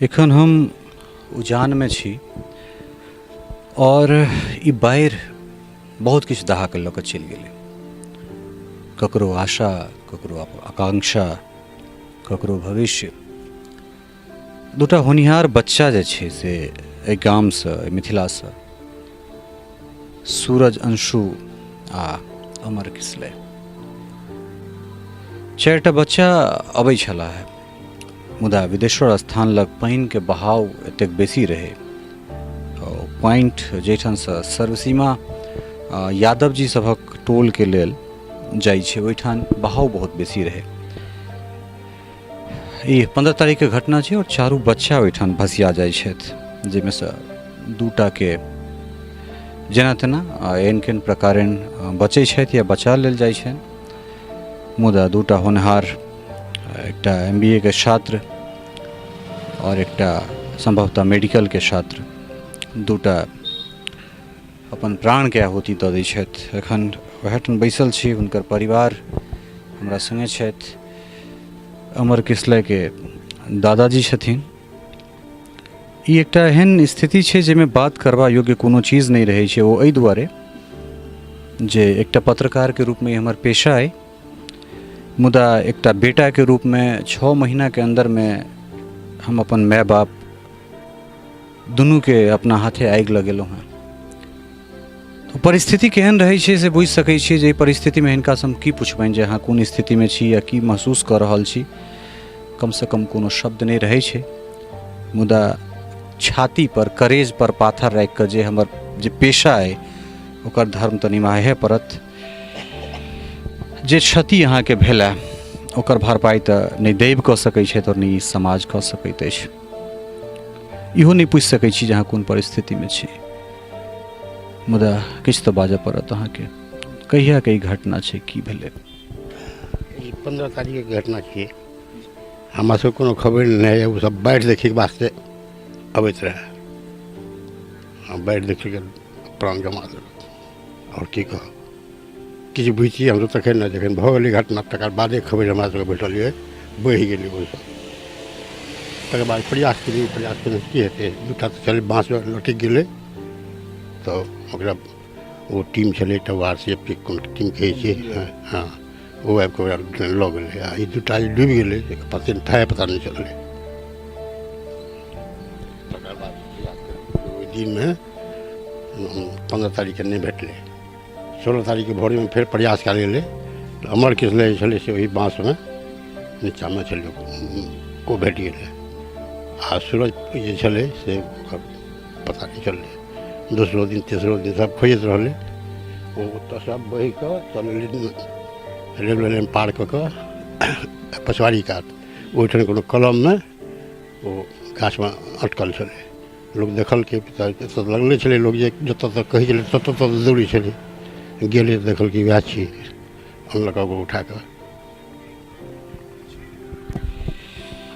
एखन हम उजान में छी और ई बाढ़ि बहुत किछु दहा के लऽ कऽ चलि गेलै। ककरो आशा, ककरो आकांक्षा, ककरो भविष्य। दूटा होनिहार बच्चा जे छै से एहि गामसँ, एहि मिथिलासँ, सूरज अंशु आ अमर किसले। चारिटा बच्चा अबै छलाह, मुदा विदेश्वर स्थान लग पानिके बहाव एतेक बेसी रहै। पॉइंट जाहिठामसँ सर्वसीमा यादव जी सभक टोलके लेल जाइ छै, ओहिठाम बहाव बहुत बेसी रहै। ई 15 तारीखके घटना छै और चारू बच्चा ओहिठाम भसिया जाइ छथि, जाहिमे सँ दूटाके जेना तेना एहन केहन प्रकारेण बचै छथि या बचा लेल जाइ छनि। मुदा दूटा होनहार, एकटा MBA के छात्र और एकटा संभवतः मेडिकल के छात्र, दूटा अपन प्राणके आहुति दऽ दै छथि। एखन वएहठाम बैसल छी, हुनकर परिवार हमरा संगे छथि। अमर किसले के दादाजी छथिन। ई एकटा एहन स्थिति छै जाहिमे बात करबा योग्य कोनो चीज नहि रहै छै। ओ एहि दुआरे जे एकटा पत्रकारके रूपमे हमर पेशा अइ, मुदा एकटा बेटाके रूपमे 6 महीनाके अन्दरमे हम अपन माय बाप दुनूके अपना हाथे आगि लगेलहुँ हेँ। तो परिस्थिति केहन रहै छै से बुझि सकै छियै जे एहि परिस्थितिमे हिनकासँ हम की पुछबनि जे अहाँ कोन स्थितिमे छी या की महसूस कऽ रहल छी। कमसँ कम कोनो शब्द नहि रहै छै, मुदा छाती पर, करेज पर पाथर राखि कऽ जे हमर जे पेशा अइ ओकर धर्म तऽ निमाहे पड़त। जे क्षति अहाँके भेल ओकर भरपाई तऽ नहि दैव कऽ सकैत छथि और नहि समाज कऽ सकैत अछि। इहो नहि पूछि सकैत छी जे अहाँ कोन परिस्थितिमे छी, मुदा किछु तऽ बाजऽ पड़त अहाँके। कहियाके ई घटना छै, की भेलै? 15 तारीखके घटना छियै। हमरा सबके कोनो खबर नहि है। सब बाढ़ि देखैके वास्ते अबैत रहै। बाढ़ि देखैके प्राण गमा देलक। आओर की कहब, किछु बुझिए हमसब तखन ने जखन भऽ गेलै घटना, तकर बादे खबर हमरा सबके बैठलिए, बहि गेलै ओसब। तकर बाद प्रयास केलिए की हेतै। दूटा तऽ छलै बाँस लटकि गेलै, तऽ ओकरा ओ टीम छलै एकटा RCF के कोन टीम कहै छै, हाँ, ओ आबि कऽ ओकरा लऽ गेलै। आ ई दूटा डूबि गेलै, पता नहि चललै। तकर बाद ओहि दिनमे 15 तारीखके नहि भेटलै। 16 तारीखके भोरमे फेर प्रयास कयल गेलै, तऽ अमर किसले जे छलै से ओहि बाँसमे नीचाँमे छलै, ओ भेट गेलै। आ सूरज जे छलै से ओकर पता नहि चललै। दोसरो दिन, तेसरो दिन सब खोजैत रहलै। ओ ओतऽ सब बहि कऽ चललै रेलवे लाइन पार कऽ कऽ पछवाड़ी कात। ओहिठाम कोनो कलममे ओ गाछमे अटकल छलै। लोक देखलकै तऽ लगले छलै, लोक जे जतऽ तक कहै छलै ततऽ तक दौड़ै छलै। गेलै तऽ देखल कि वएह छियै, अनलक ओकरा उठा कऽ।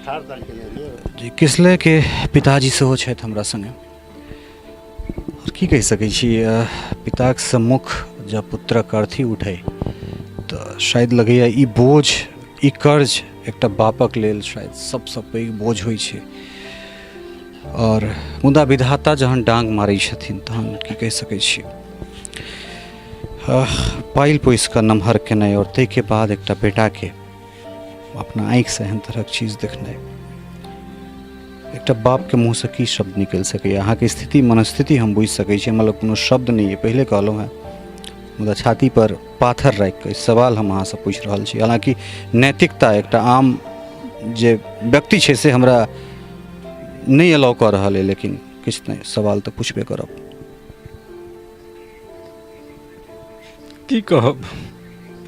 18 तारीखके जी, किसले के पिताजी सेहो छथि हमरा संगे। और की कहि सकै छी, पिताक सम्मुख जब पुत्रक अर्थी उठै तऽ शायद लगैए ई बोझ, ई कर्ज एकटा बापक लेल शायद सबसँ पैघ बोझ होइ छै। और मुदा विधाता जहन डांग मारै छथिन तहन की कहि सकै छी। पाइल पोसि कऽ नमहर केनाइ और ताहिके बाद एकटा बेटाके अपना आँखिसँ एहन तरहक चीज देखनाइ, एकटा बापके मुँहसँ की शब्द निकलि सकैए। अहाँके स्थिति, मनस्थिति हम बुझि सकै छी, मतलब कोनो शब्द नहि अइ। पहिले कहलहुँ हेँ, मुदा छाती पर पाथर राखि कऽ सवाल हम अहाँसँ पूछि रहल छी। हालाँकि नैतिकता, एकटा आम जे व्यक्ति छै से हमरा नहि अलाउ कऽ रहल अइ, लेकिन किछु नहि, सवाल तऽ पूछबे करब। की कहब,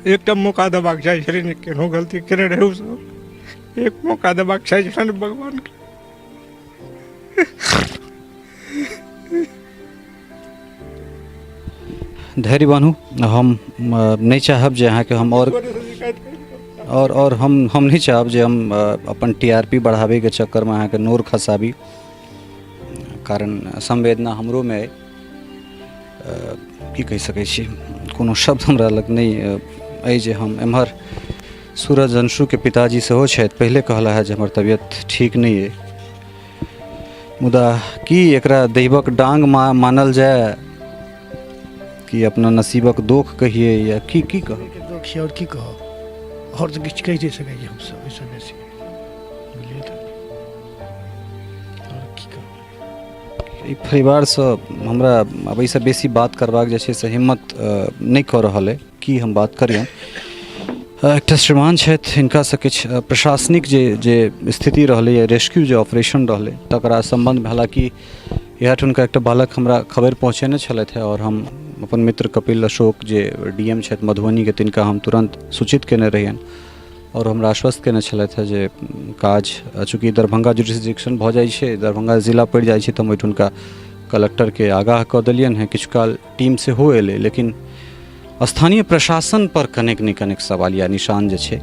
एकटा मौका देबाक चाही छलै ने। केहनो गलती केने रहै ओसब, एक मौका देबाक चाही छलै भगवानके। धैर्य बान्हू। हम नहि चाहब जे अहाँके हम और हम नहीं चाहब जे हम अपन TRP बढ़ाबैके चक्करमे अहाँके नोर खसाबी, कारण संवेदना हमरोमे अइ। की कहि सकै छी, कोनो शब्द हमरा लग नहि अइ जे हम एम्हर। सूरज अंशुके पिताजी सेहो छथि। पहिले कहला है जे हमर तबियत ठीक नहि अइ, मुदा की एकरा दैवक डांग मानल जाए कि अपना नसीबक दोख कहिए या की कह के दुख छै और की कहो और तो किछु कहि नहीं सकै छी हमसब ओहिसँ बेसी बुझलियै तऽ और की कहो। ई परिवार से हमरा अब एहिसँ बेसी बात करबाक जे छै से हिम्मत नहि कऽ रहल अइ कि हम बात करियन। एकटा श्रीमान छथि, हिनकासँ किछु प्रशासनिक जे स्थिति रहलै या रेस्क्यू जे ऑपरेशन रहलै तकरा सम्बन्धमे, हालाँकि इएह ठुनका एकटा बालक हमरा खबर पहुँचेने छलथि और हम अपन मित्र कपिल अशोक जे डीएम छथि मधुबनीके तिनका हम तुरंत सूचित केने रहियनि और हमरा आश्वस्त केने छलथि जे काज चूँकि दरभंगा जुरिस्डिक्शन भऽ जाइ छै, दरभंगा जिला पड़ि जाइ छै, तऽ हम ओहिठुनका कलेक्टरके आगाह कऽ देलियनि हैं। किछु काल टीम सेहो एलै, लेकिन स्थानीय प्रशासन पर कनेक ने कनेक सवाल या निशान जे छै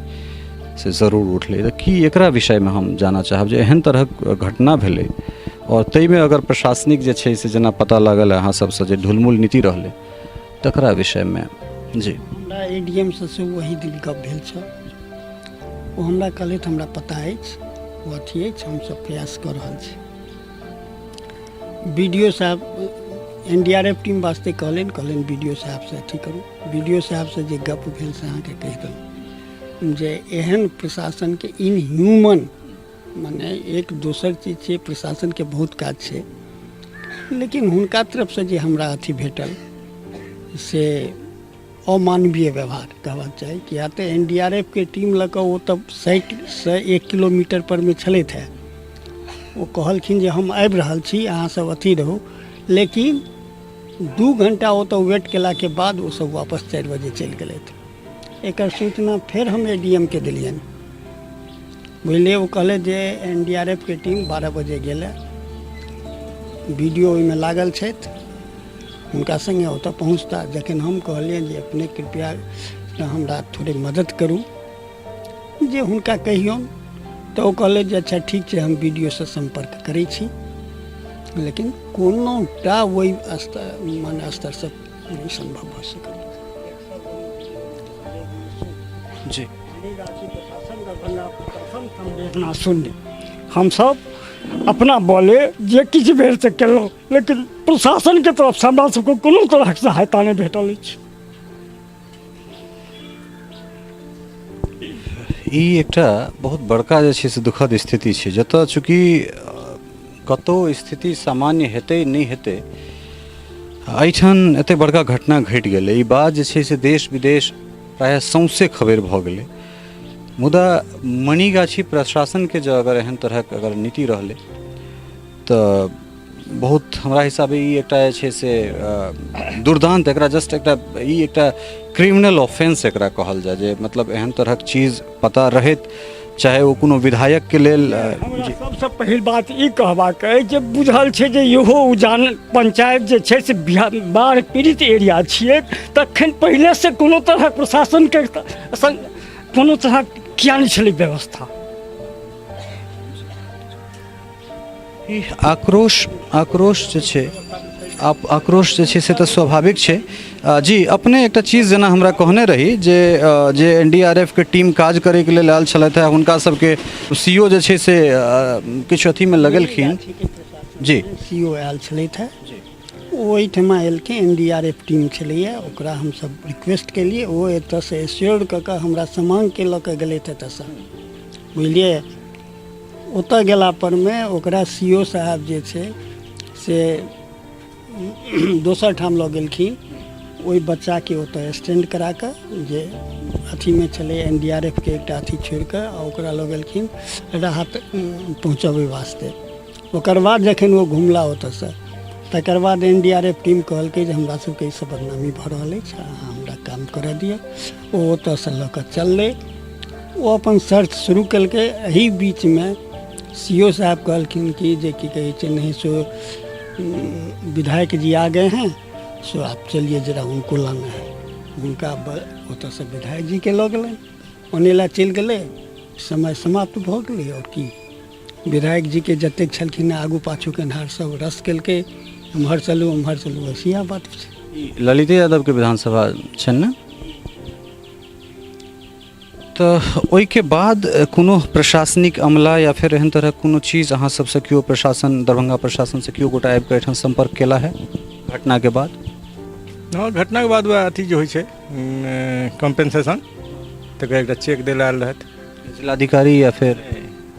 से जरूर उठलै। तऽ की एकरा विषयमे हम जानऽ चाहब जे एहन तरहक घटना भेलै और ताहिमे अगर प्रशासनिक जे छै से जेना पता लागल अहाँ सबसँ जे ढुलमुल नीति रहलै तकरा विषयमे जी। हमरा एडीएम से वही दिन गप भेल छल, ओ हमरा कहलथि हमरा पता अछि, ओ अथी अछि, हमसब प्रयास कऽ रहल छी। बीडीओ साहब एनडीआरएफ टीम वास्ते कहलनि बीडीओ साहब से अथी करू। बीडीओ साहब से जे गप भेल से अहाँके कहि देलहुँ जे एहन प्रशासन के इनह्यूमन, माने एक दोसर चीज छै, प्रशासन के बहुत काज छै, लेकिन हुनका तरफ से जे हमरा अथी भेटल से अमानवीय व्यवहार कहबाक चाही। किया तऽ एनडीआरएफ के टीम लऽ कऽ ओ तऽ 60 से 1 किलोमीटर पर में छलथि है। ओ कहलखिन जे हम आबि रहल छी, अहाँ सब अथी रहू, लेकिन 2 घंटा ओतऽ वेट केला के बाद ओ सब वापस 4 बजे चलि गेलथि। एकर सूचना फेर हम एडीएम के दिलियनि, बुझलिए। वो कहले जे एनडीआरएफ के टीम 12 बजे गेलै, वीडियो ओहिमे लागल छथि, हुनका संगे ओतऽ पहुँचता। जखन हम कहलियनि जे अपने कृपया हमरा थोड़े मदद करू, जे हुनका कहियौन, तऽ ओ कहले जे अच्छा ठीक छै, हम वीडियो से संपर्क करै छी, लेकिन कोनोटा ओहि स्तर से नहीं संभव भऽ सकल जी। सुनने हम सब अपना बोले जे किछु भेल से केलहुँ, लेकिन प्रशासन के तरफ से हमरा सबके कोनो तरहक सहायता नहीं भेटल अछि। ई एकटा बहुत बड़का जे छै से दुखद स्थिति छै, जतऽ चूँकि कतौ स्थिति सामान्य हेतै नहीं हेतै, एहिठाम एते बड़का घटना घटि गेलै। ई बात जे छै से देश विदेश प्रायः सौंसे खबर भऽ गेलै। मुदा मणिगाछी प्रशासन के जो अगर एहन तरहक अगर नीति रहलै तऽ बहुत हमरा हिसाबे ई एकटा जे छै से दुर्दांत, एकरा जस्ट एकटा क्रिमिनल ऑफेंस एकरा कहल जाय, जे मतलब एहन तरहक चीज पता रहैत चाहे वो कोनो विधायक के लेल। सबसे पहिल बात ई कहबाक अइ जे बुझल छै जे इहो उजान पंचायत जे छै से बाढ़ पीड़ित एरिया छियै, तखन पहिले से कोनो तरह प्रशासन के कोनो तरह किया नहीं छलै व्यवस्था। ई आक्रोश जे छै आक्रोश जे छै से तऽ स्वाभाविक छै। जी, अपने एकटा चीज जेना हमरा कहने रही जे एनडीआरएफ के टीम काज करे के लेल आयल छलथि है, हुनका सबके सीओ जे छै से किछु अथीमे लगेलखिन। जी, सीओ आयल छलथि है, ओहिठमा एलखिन, एनडीआरएफ टीम छलैए, ओकरा हमसब रिक्वेस्ट केलिए, ओ एतऽसँ एश्योर्ड कऽ कऽ हमरा सामानके लऽ कऽ गेलथि एतऽसँ, बुझलिए। ओतऽ गेला परमे ओकरा सीओ साहब जे छै से दोसर ठाम लऽ गेलखिन, ओहि बच्चाके ओतऽ स्टैंड करा कऽ जे अथीमे छलै एनडीआरएफ के एकटा अथी छोड़ि कऽ ओकरा लऽ गेलखिन राहत पहुँचबै वास्ते। ओकर बाद जखन ओ घुमला ओतऽसँ, तकर बाद एनडीआरएफ टीम कहलकै जे हमरा सबके ईसब बदनामी भऽ रहल अछि, अहाँ हमरा काम करऽ दिअ। ओ ओतऽसँ लऽ कऽ चललै, ओ अपन सर्च शुरू केलकै। एही बीचमे सीओ साहब कहलखिन कि जे की कहै छै, नहीं सो विधायक जी आ गए हैं, सो आप चलिए जरा उनको लाना है। हुनका ओतऽसँ विधायक जी के लऽ गेलनि, ओनेला चलि गेलै, समय समाप्त भऽ गेलै। और की विधायक जी के जतेक छलखिन आगू पाछू केनहार सब रस केलकै, एम्हर चलू बस इएह बात छै। ललिते यादव के विधानसभा छनि ने, तो ओई के बाद कोनो प्रशासनिक अमला या फिर एहन तरह कोनो चीज अहाँ सबसे केओ प्रशासन दरभंगा प्रशासन से केओ गोटा आबि कऽ एहिठाम संपर्क केला है घटना के बाद? हाँ, घटना के बाद वह अथी जो होइ छै कम्पेंसेशन तकर एकटा चेक दै लए आयल रहथि जिलाधिकारी या फिर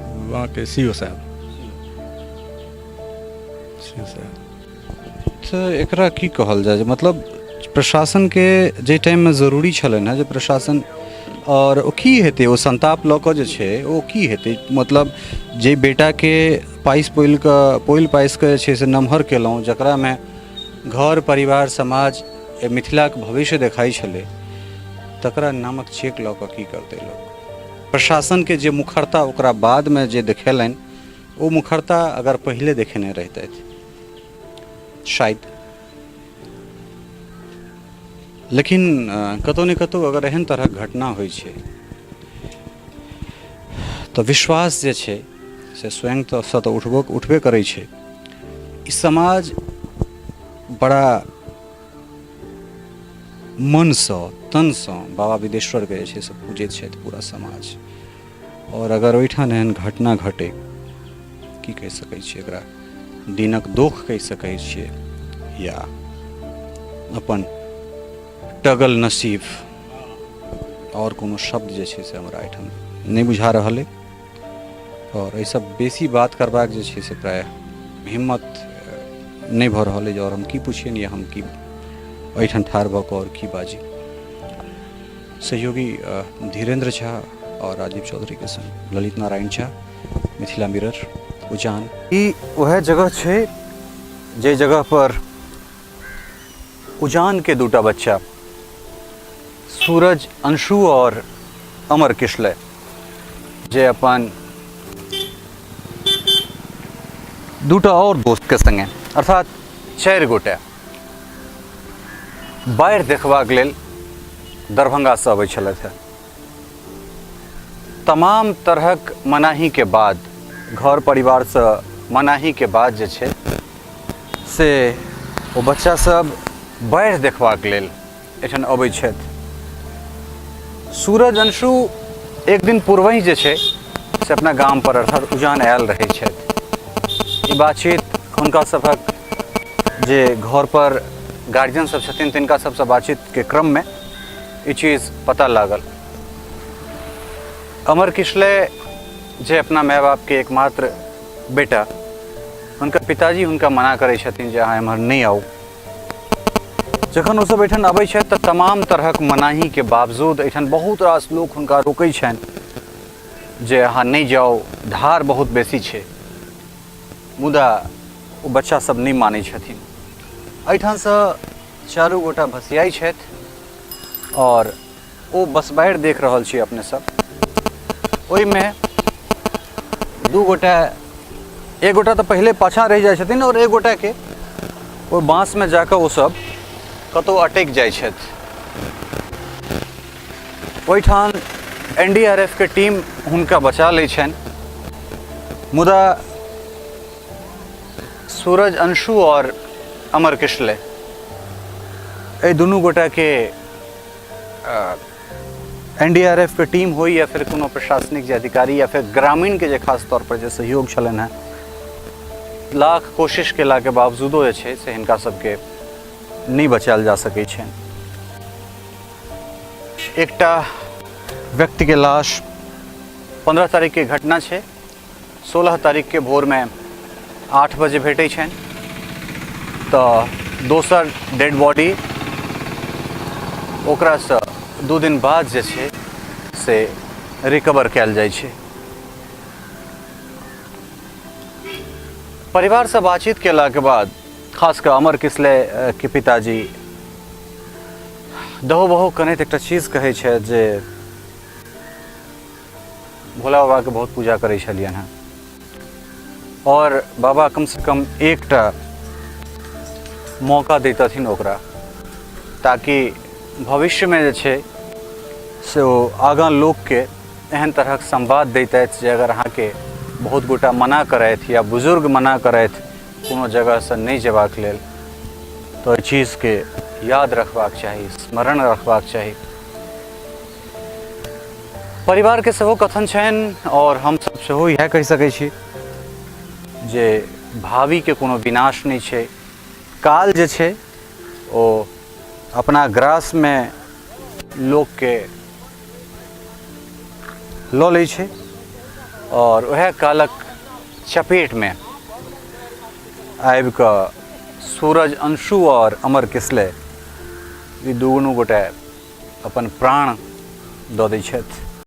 वहाँ के सीओ साहब। सीओ साहब तो एकरा की कहल जाए, मतलब प्रशासन के जे टाइम में जरूरी छलनि है जे प्रशासन और ओ की हेतै, ओ संताप लऽ कऽ जे छै ओ की हेतै, मतलब जे बेटा के पोइल पाइस कऽ जे छै से नमहर केलहुँ, जकरा में घर परिवार समाज मिथिला के भविष्य देखाई छलै, तकरा नामक चेक लऽ कऽ की करतै लोग? प्रशासन के जे मुखरता ओकरा बाद में जे देखेलनि ओ मुखरता अगर पहले देखेने रहितथि शायद। लेकिन कतौ ने कतौ अगर एहन तरह घटना होइ छै तो विश्वास जे छै से स्वयं तो उठबे करै छै। ई समाज बड़ा मनसँ तनसँ बाबा विदेश्वर के जे छै से पूजैत छथि पूरा समाज, और अगर ओहिठाम एहन घटना घटे की कहि सकै छियै एकरा, दिनक दोख कहि सकै छियै या अपन टगल नसीब, और कोनो शब्द जे छै से हमरा एहिठाम नहि बुझा रहल अइ। और एहि सब बेसी बात करबाक जे छै से प्राय हिम्मत नहि भऽ रहल अइ, और हम की पुछियनि या हम की एहिठाम ठाढ़ भऽ कऽ और की बाजी। सहयोगी धीरेन्द्र झा और राजीव चौधरी के संग ललित नारायण झा, मिथिला मिरर, उजान। ई वह जगह छै जे जगह पर उजान के दूटा बच्चा सूरज अंशु और अमर किशले जे अपन दूटा और दोस्त के संगे अर्थात 4 गोटे बाढ़ि देखबाक लेल दरभंगा से अबै छलथि। तमाम तरहक मनाही के बाद, घर परिवार से मनाही के बाद जे छै से ओ बच्चा सब बाढ़ि देखबाक लेल एठन अबै छथि। सूरज अंशु एक दिन पूर्वहि जे छै से अपना गाम पर अर्थात उजान आयल रहै छथि। ई बातचीत हुनका सभक जे घर पर गार्जियन सब छथिन तिनका सबसँ बातचीत के क्रम में ई चीज पता लागल। अमर किशले जे अपना माय बाप के एकमात्र बेटा, हुनकर पिताजी हुनका मना करै छथिन जे अहाँ एम्हर नहि आउ। जखन ओसभ एहिठाम अबै छथि तऽ तमाम तरहक मनाही के बावजूद एहिठाम बहुत रास लोक हुनका रोकै छनि जे अहाँ नहि जाउ, धार बहुत बेसी छै, मुदा ओ बच्चा सब नहि मानै छथिन। एहिठामसँ 4 गोटा भसियाइ छथि और ओ बस बाढ़ि देख रहल छी अपने सब। ओहिमे 2 गोटा, एक गोटा तऽ पहिले पाछाँ रहि जाइ छथिन और एक गोटा के ओ बाँसमे जाकऽ ओ सब कतौ अटकि जाइ छथि। ओहिठाम NDRF के टीम हुनका बचा लै छनि, मुदा सूरज अंशु और अमर किशले एहि दुनू गोटा के NDRF के टीम हो या फिर कोनो प्रशासनिक जे अधिकारी या फिर ग्रामीण के जे खास तौर पर जे सहयोग छलनि हैं, लाख कोशिश केला के बावजूदो जे छै से हिनका सबके नहीं बचायल जा सकै छनि। एकटा व्यक्ति के लाश 15 तारीख के घटना छै, 16 तारीख के भोर में 8 बजे भेटै छनि, तऽ दोसर डेड बॉडी ओकरासँ 2 दिन बाद जे छै से रिकवर कयल जाइ छै। परिवार से बातचीत केला के बाद खासकर अमर किशले के पिताजी दहो बहो करैत एकटा चीज कहै छै जे भोला बाबा के बहुत पूजा करै छलियनि हैं और बाबा कम से कम एकटा मौका दैतथिन ओकरा, ताकि भविष्य में जे छै से ओ आगाँ लोक के एहन तरहक संवाद दैतथि जे अगर अहाँके बहुत गोटा मना करथि या बुजुर्ग मना करथि कोनो जगह से नहीं जेबाक लेल, तो एहि चीज के याद रखबाक चाही, स्मरण रखबाक चाही। परिवार के सेहो कथन छनि और हम सब सेहो इएह कहि सकै छी जे भावी के कोनो विनाश नहीं छै। काल जे छै ओ अपना ग्रास में लोक के लऽ लै छै और वह कालक चपेट में आबि कऽ सूरज अंशु और अमर किसले ई दुनू गोटे अपन प्राण दऽ दै छथि।